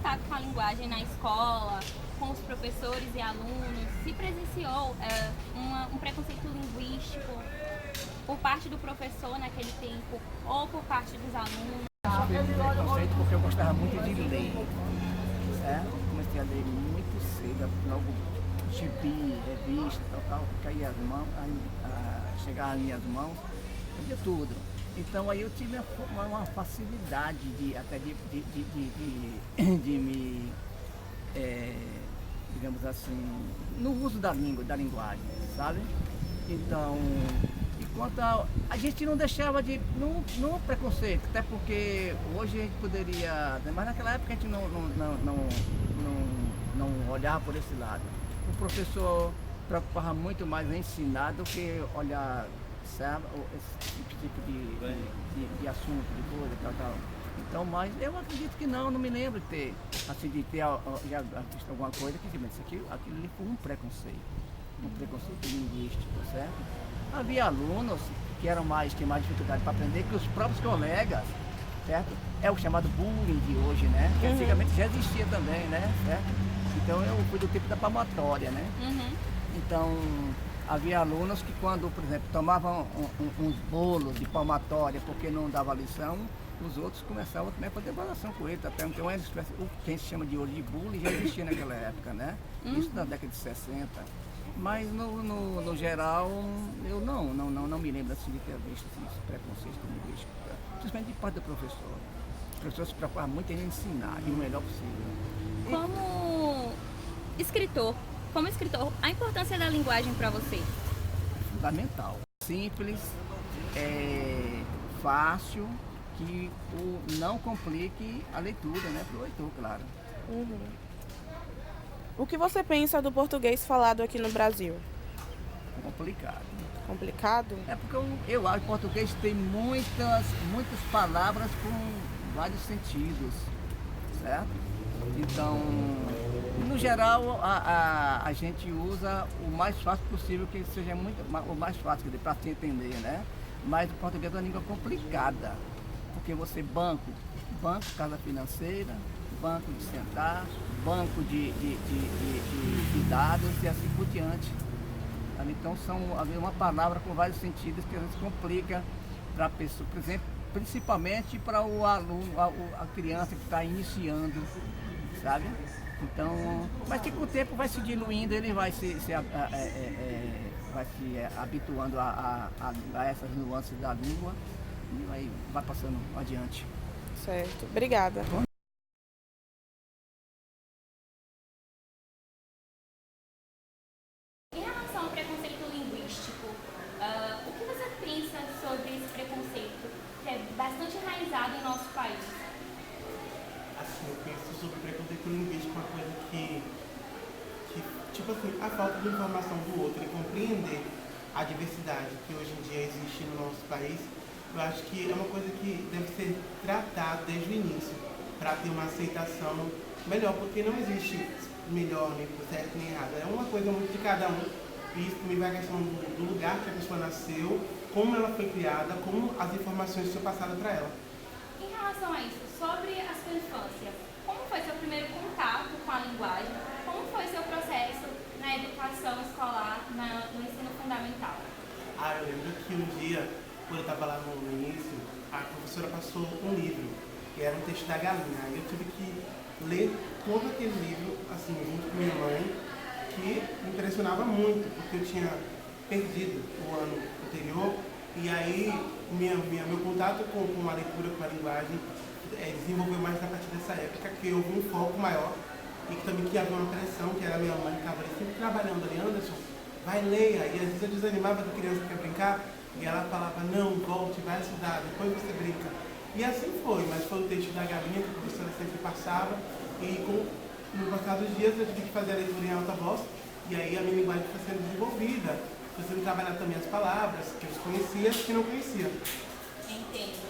contato com a linguagem na escola, com os professores e alunos? Se presenciou um preconceito linguístico por parte do professor naquele tempo ou por parte dos alunos? Sofri preconceito porque eu gostava muito de ler, certo? Comecei a ler muito cedo, logo gibi, revista, tal, caía as mãos, chegava às minhas mãos, eu lia tudo. Então aí eu tive uma facilidade até de me, digamos assim, no uso da língua, da linguagem, sabe? Então, enquanto a gente não deixava de, no preconceito, até porque hoje a gente poderia, mas naquela época a gente não olhava por esse lado. O professor preocupava muito mais em ensinar do que olhar, sabe, esse tipo de assunto, de coisa, tal. Então, mas eu acredito que não me lembro de ter, assim, de ter já visto alguma coisa que isso aqui, aquilo ali foi um preconceito linguístico, certo? Havia alunos que tinham mais dificuldade para aprender que os próprios colegas, certo? É o chamado bullying de hoje, né? Que antigamente já existia também, né? Certo? Então eu fui do tipo da palmatória, né? Então havia alunos que quando, por exemplo, tomavam uns bolos de palmatória porque não dava lição, os outros começavam também a fazer avaliação com ele, até então o que a gente chama de hoje de bullying já existia naquela época, né? Isso na década de 60. Mas no geral, eu não me lembro assim de ter visto assim, esse preconceito linguístico, principalmente de parte do professor. O professor se preocupava muito em ensinar, e o melhor possível. Como escritor, a importância da linguagem para você? Fundamental. Simples, fácil, que não complique a leitura, né? Para o leitor, claro. O que você pensa do português falado aqui no Brasil? Complicado. Complicado? É porque eu acho que o português tem muitas palavras com vários sentidos, certo? Então, no geral, a gente usa o mais fácil possível, que seja o mais fácil para se entender, né? Mas o português é uma língua complicada, porque você banco, casa financeira, banco de sentar, banco de dados e assim por diante. Então são uma palavra com vários sentidos que às vezes complica para a pessoa, por exemplo, principalmente para o aluno, a criança que está iniciando, sabe? Então, mas que com o tempo vai se diluindo, ele vai se habituando a essas nuances da língua e vai passando adiante. Certo, obrigada. Em relação ao preconceito linguístico, o que você pensa sobre esse preconceito, que é bastante enraizado em nosso país? Assim, eu penso sobre preconceito linguístico uma coisa que tipo assim, a falta de informação do outro e compreender a diversidade que hoje em dia existe no nosso país, eu acho que é uma coisa que deve ser tratada desde o início, para ter uma aceitação melhor, porque não existe melhor, nem certo, nem errado. É uma coisa muito de cada um, e isso também vai a questão do lugar que a pessoa nasceu, como ela foi criada, como as informações são passadas para ela. Em relação a isso, sobre a sua infância, como foi seu primeiro contato com a linguagem? Como foi seu processo na educação escolar, no ensino fundamental? Eu lembro que um dia, quando eu estava lá no início, a professora passou um livro, que era um texto da galinha. Aí eu tive que ler todo aquele livro, assim, junto com minha mãe, que me impressionava muito, porque eu tinha perdido o ano anterior, e aí meu contato com a leitura, com a linguagem, desenvolveu mais a partir dessa época, que houve um foco maior, e que também que havia uma pressão, que era a minha mãe, que estava ali sempre trabalhando ali, Anderson, vai leia, e às vezes eu desanimava da criança que quer brincar, e ela falava, não, volte, vai estudar, depois você brinca. E assim foi, mas foi o texto da galinha que a professora sempre passava, e no passar dos dias eu tive que fazer a leitura em alta voz, e aí a minha linguagem foi sendo desenvolvida, foi sendo trabalhar também as palavras, que eu conhecia e que não conhecia. Entendo.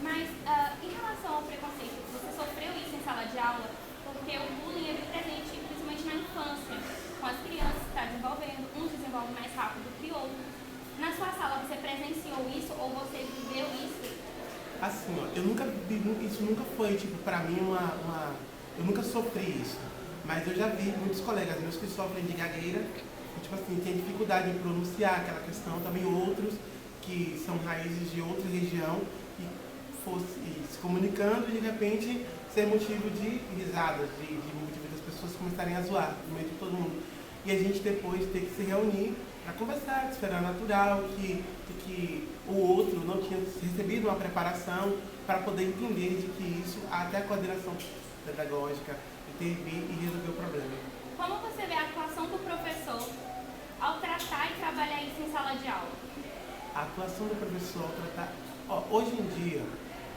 Mas em relação ao preconceito, você sofreu isso em sala de aula? Porque o bullying é presente principalmente na infância, com as crianças que estão desenvolvendo, uns desenvolvem mais rápido que outros. Na sua sala você presenciou isso ou você viveu isso? Assim, ó, eu nunca vi, isso nunca foi, tipo, pra mim eu nunca sofri isso, mas eu já vi muitos colegas meus que sofrem de gagueira, e, tipo assim, tem dificuldade em pronunciar aquela questão, também outros que são raízes de outra região e se comunicando e de repente ser motivo de risadas, de motivo das pessoas começarem a zoar no meio de todo mundo. E a gente depois ter que se reunir para conversar de esfera natural, que o outro não tinha recebido uma preparação para poder entender de que isso, até a coordenação pedagógica, intervir e resolver o problema. Como você vê a atuação do professor ao tratar e trabalhar isso em sala de aula? A atuação do professor ao tratar... hoje em dia,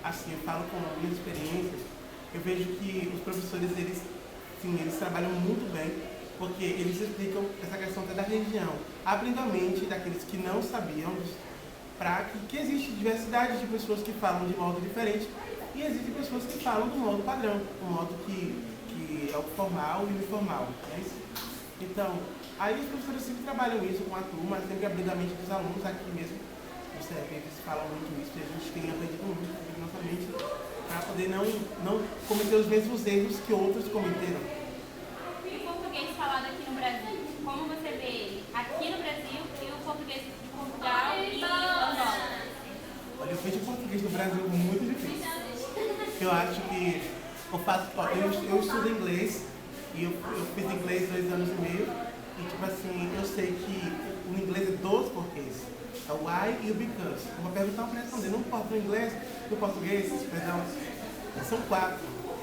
assim, eu falo com a minha experiência, eu vejo que os professores, eles trabalham muito bem, porque eles explicam essa questão até da região, abrindo a mente daqueles que não sabiam, para que existe diversidade de pessoas que falam de modo diferente e existem pessoas que falam do modo padrão, o modo que é o formal e o informal. É isso? Então, aí os professores sempre trabalham isso com a turma, sempre abrindo a mente dos alunos aqui mesmo. No CEP, eles falam muito isso e a gente tem aprendido muito na nossa mente para poder não cometer os mesmos erros que outros cometeram. E o português falado aqui no Brasil, como você vê ele aqui no Brasil e o português de Portugal e Angola? Olha, eu vejo o português do Brasil muito difícil. Eu acho que eu estudo inglês e eu fiz inglês 2 anos e meio e tipo assim, eu sei que o inglês é 2 porquês. É o why e o because. Uma pergunta para responder, não importa o inglês, no português, perdão, são 4.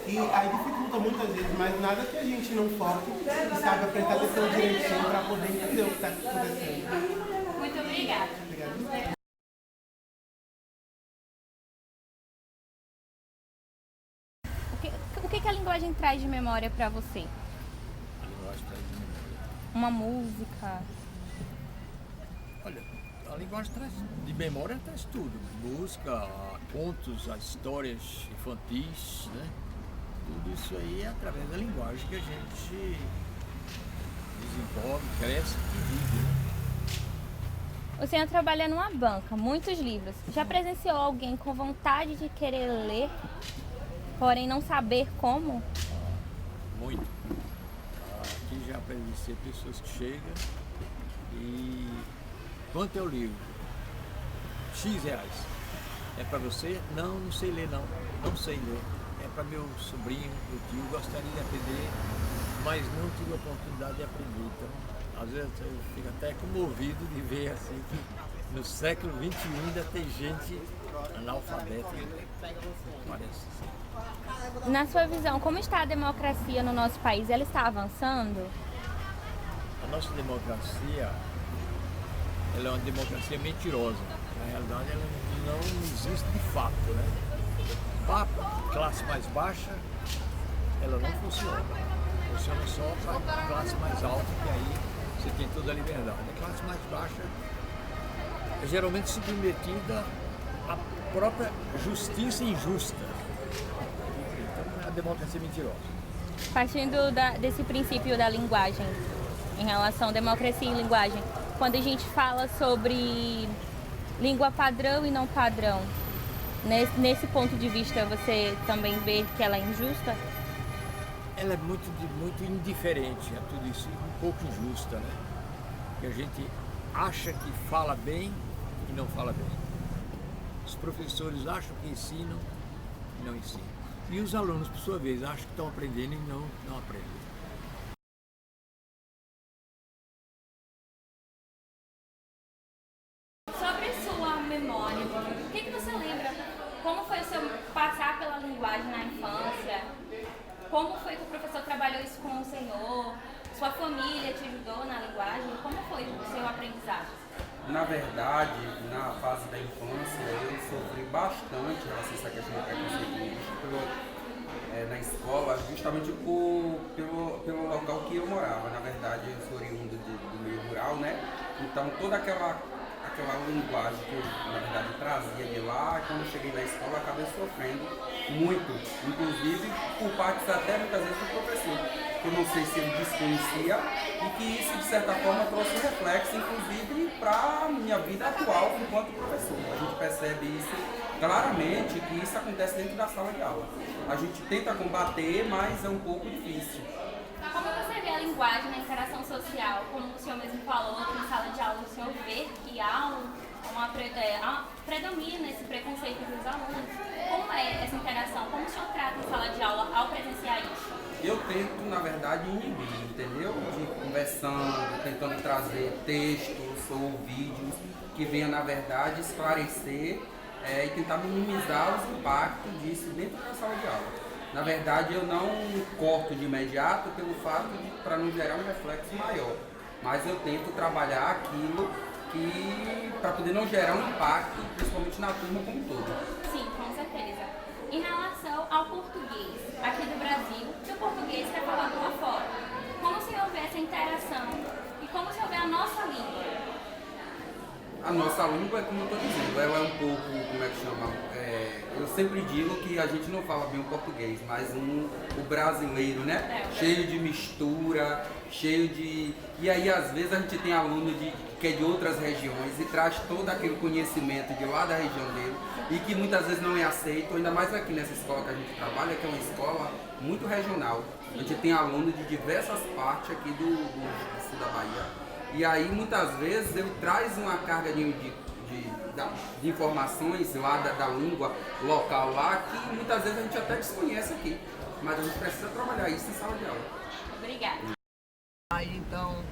E aí dificulta muitas vezes, mas nada que a gente não foque e saiba prestar atenção direitinho para poder entender o que está acontecendo. Muito obrigada. Obrigado. O que a linguagem traz de memória para você? A linguagem traz de memória. Uma música? Olha, a linguagem traz de memória traz tudo. Música, contos, as histórias infantis, né? Tudo isso aí é através da linguagem que a gente desenvolve, cresce e vive, né? O senhor trabalha numa banca, muitos livros. Já presenciou alguém com vontade de querer ler, porém não saber como? Muito. Aqui já presenciei pessoas que chegam e... Quanto é o livro? X reais. É para você? Não, não sei ler não. Não sei ler. É para meu sobrinho, meu tio, gostaria de aprender, mas não tive a oportunidade de aprender. Então, às vezes eu fico até comovido de ver assim que no século XXI ainda tem gente analfabeta. Parece assim. Na sua visão, como está a democracia no nosso país? Ela está avançando? A nossa democracia, ela é uma democracia mentirosa. Na realidade, ela não existe de fato, né? Para a classe mais baixa, ela não funciona. Funciona só para a classe mais alta, que aí você tem toda a liberdade. A classe mais baixa é geralmente submetida à própria justiça injusta. Então, é a democracia mentirosa. Partindo desse princípio da linguagem, em relação à democracia e linguagem, quando a gente fala sobre língua padrão e não padrão, nesse ponto de vista você também vê que ela é injusta? Ela é muito indiferente a tudo isso, um pouco injusta, né? Que a gente acha que fala bem e não fala bem. Os professores acham que ensinam e não ensinam. E os alunos, por sua vez, acham que estão aprendendo e não aprendem. Sobre sua memória, o que você lembra? Como foi o seu passar pela linguagem na infância? Como foi que o professor trabalhou isso com o senhor? Sua família te ajudou na linguagem? Como foi o seu aprendizado? Na verdade, na fase da infância, eu sofri bastante em relação a essa questão do preconceito linguístico na escola, justamente pelo local que eu morava. Na verdade, eu sou oriundo do meio rural, né? Então, toda aquela linguagem que eu, na verdade, trazia de lá, quando eu cheguei na escola, eu acabei sofrendo muito, inclusive por parte até muitas vezes do professor. que eu não sei se ele desconhecia, e que isso de certa forma trouxe reflexo, inclusive, para a minha vida atual enquanto professor. A gente percebe isso claramente, que isso acontece dentro da sala de aula. A gente tenta combater, mas é um pouco difícil. Como você vê a linguagem na interação social? Como o senhor mesmo falou, que em sala de aula o senhor vê que há predomina esse preconceito dos alunos. Como é essa interação? Como o senhor trata em sala de aula ao presenciar isso? Eu tento, na verdade, inibir, entendeu? De conversando, tentando trazer textos ou vídeos que venham, na verdade, esclarecer e tentar minimizar os impactos disso dentro da sala de aula. Na verdade, eu não corto de imediato pelo fato de para não gerar um reflexo maior, mas eu tento trabalhar aquilo para poder não gerar um impacto, principalmente na turma como um todo. Sim, com certeza. Em relação ao português aqui do Brasil, que o português que é falado lá fora, como o senhor vê essa interação e como o senhor vê a nossa língua? A nossa língua, como eu estou dizendo, ela é um pouco, como é que chama? Eu sempre digo que a gente não fala bem o português, mas o brasileiro, né? Cheio de mistura, cheio de... E aí, às vezes, a gente tem aluno que é de outras regiões e traz todo aquele conhecimento de lá da região dele e que muitas vezes não é aceito, ainda mais aqui nessa escola que a gente trabalha, que é uma escola muito regional. A gente tem alunos de diversas partes aqui do sul da Bahia. E aí, muitas vezes, ele traz uma carga de informações lá da língua local lá, que muitas vezes a gente até desconhece aqui. Mas a gente precisa trabalhar isso em sala de aula. Obrigada. Aí, então,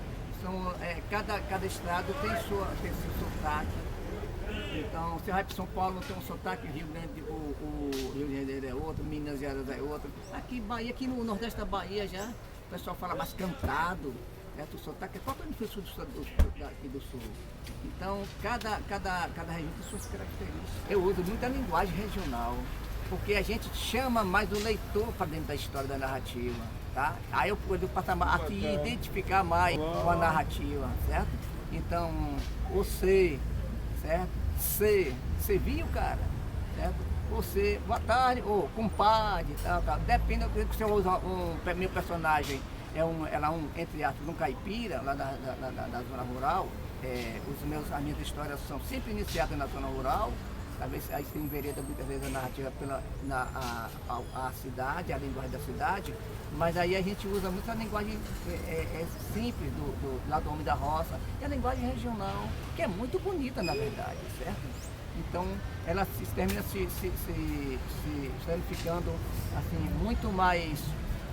cada estado tem seu sotaque. Então, você vai para São Paulo, tem um sotaque, Rio Grande, o Rio de Janeiro é outro, Minas Gerais é outro. Aqui, Bahia, aqui no Nordeste da Bahia já, o pessoal fala mais cantado. O sotaque é totalmente aqui do sul. Então, cada região tem suas características. Eu uso muita linguagem regional, porque a gente chama mais o leitor para dentro da história da narrativa, tá? Aí eu pude passar aqui e identificar mais com a narrativa, certo? Então, o C, certo? Você viu, cara, certo? Você, boa tarde, ou compadre, tal. Depende do que você usa meu personagem. Entre aspas, um caipira, lá da zona rural. As minhas histórias são sempre iniciadas na zona rural. Talvez aí se envereda muitas vezes a narrativa a cidade, a linguagem da cidade. Mas aí a gente usa muito a linguagem simples lá do homem da roça. E a linguagem regional, que é muito bonita, na verdade, certo? Então, ela termina se ficando assim, muito mais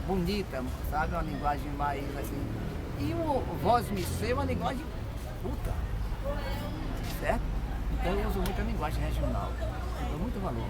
bonita, sabe? Uma linguagem mais assim. E o voz-me-ser é uma linguagem culta, certo? Então eu uso muito a linguagem regional, eu dou muito valor.